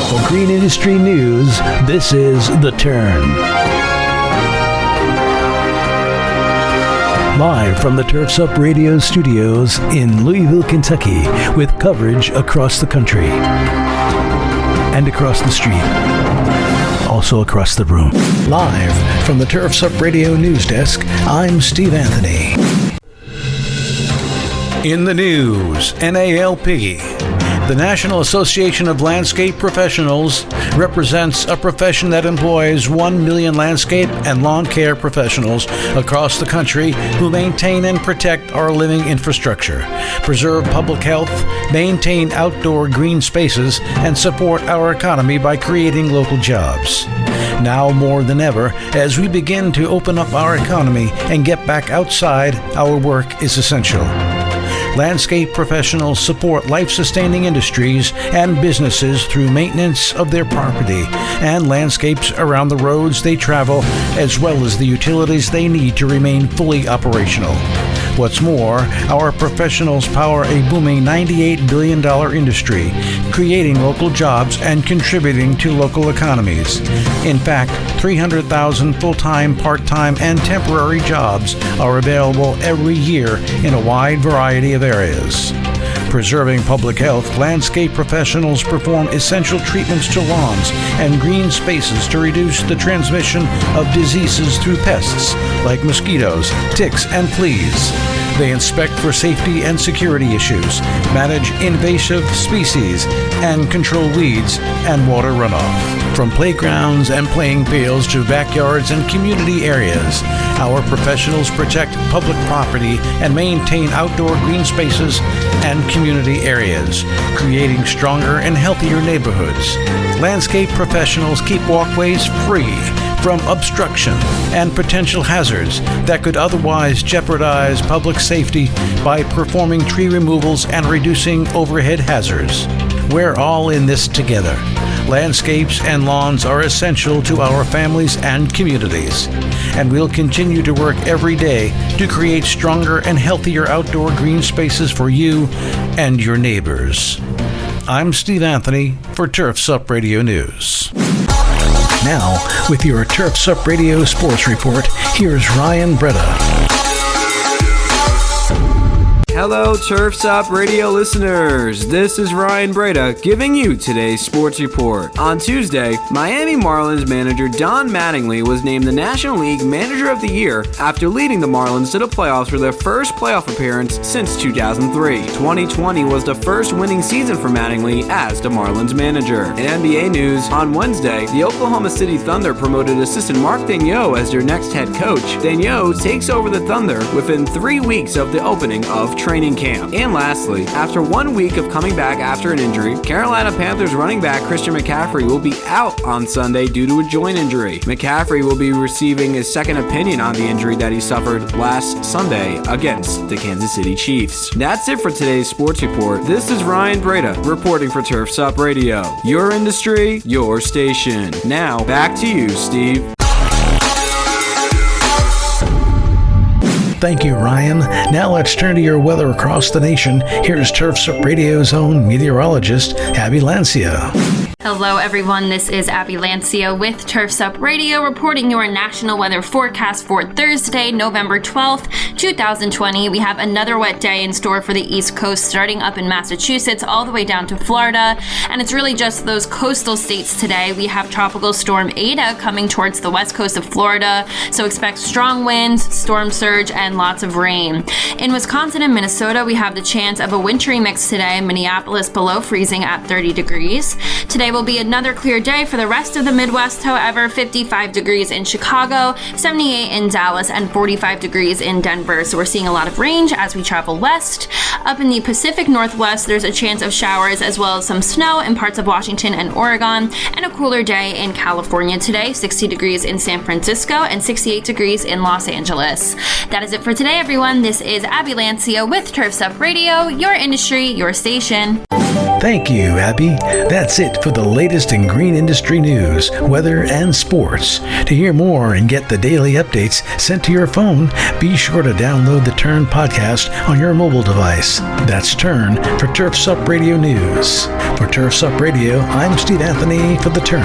For green industry news, this is The Turn. Live from the Turfs Up Radio studios in Louisville, Kentucky, with coverage across the country and across the street, also across the room. Live from the Turfs Up Radio news desk, I'm Steve Anthony. In the news, NALP. The National Association of Landscape Professionals represents a profession that employs 1 million landscape and lawn care professionals across the country who maintain and protect our living infrastructure, preserve public health, maintain outdoor green spaces, and support our economy by creating local jobs. Now more than ever, as we begin to open up our economy and get back outside, our work is essential. Landscape professionals support life-sustaining industries and businesses through maintenance of their property and landscapes around the roads they travel, as well as the utilities they need to remain fully operational. What's more, our professionals power a booming $98 billion industry, creating local jobs and contributing to local economies. In fact, 300,000 full-time, part-time, and temporary jobs are available every year in a wide variety of areas. Preserving public health, landscape professionals perform essential treatments to lawns and green spaces to reduce the transmission of diseases through pests like mosquitoes, ticks, and fleas. They inspect for safety and security issues, manage invasive species, and control weeds and water runoff. From playgrounds and playing fields to backyards and community areas, our professionals protect public property and maintain outdoor green spaces and community areas, creating stronger and healthier neighborhoods. Landscape professionals keep walkways free from obstruction and potential hazards that could otherwise jeopardize public safety by performing tree removals and reducing overhead hazards. We're all in this together. Landscapes and lawns are essential to our families and communities, and we'll continue to work every day to create stronger and healthier outdoor green spaces for you and your neighbors. I'm Steve Anthony for Turfs Up Radio News. Now, with your Turfs Up Radio Sports Report, here's Ryan Breda. Hello, Turfs Up Radio listeners. This is Ryan Breda giving you today's sports report. On Tuesday, Miami Marlins manager Don Mattingly was named the National League Manager of the Year after leading the Marlins to the playoffs for their first playoff appearance since 2003. 2020 was the first winning season for Mattingly as the Marlins manager. In NBA news, on Wednesday, the Oklahoma City Thunder promoted assistant Mark Daigneault as their next head coach. Daigneault takes over the Thunder within 3 weeks of the opening of training camp. And lastly, after 1 week of coming back after an injury, Carolina Panthers running back Christian McCaffrey will be out on Sunday due to a joint injury. McCaffrey will be receiving his second opinion on the injury that he suffered last Sunday against the Kansas City Chiefs. That's it for today's sports report. This is Ryan Breda reporting for Turfs Up Radio. Your industry, your station. Now, back to you, Steve. Thank you, Ryan. Now let's turn to your weather across the nation. Here's Turfs Up Radio's own meteorologist, Abby Lancia. Hello, everyone. This is Abby Lancia with Turfs Up Radio reporting your national weather forecast for Thursday, November 12th, 2020. We have another wet day in store for the East Coast, starting up in Massachusetts all the way down to Florida. And it's really just those coastal states today. We have Tropical Storm Ada coming towards the west coast of Florida, so expect strong winds, storm surge, and lots of rain. In Wisconsin and Minnesota, we have the chance of a wintry mix today. Minneapolis below freezing at 30 degrees. Today will be another clear day for the rest of the Midwest, however, 55 degrees in Chicago, 78 in Dallas, and 45 degrees in Denver. So we're seeing a lot of range as we travel west. Up in the Pacific Northwest, there's a chance of showers as well as some snow in parts of Washington and Oregon, and a cooler day in California today, 60 degrees in San Francisco and 68 degrees in Los Angeles. That is it for today, everyone. This is Abby Lancia with Turfs Up Radio, your industry, your station. Thank you, Abby. That's it for the latest in green industry news, weather, and sports. To hear more and get the daily updates sent to your phone, be sure to download the Turn podcast on your mobile device. That's Turn for Turf's Up Radio News. For Turf's Up Radio, I'm Steve Anthony for the Turn.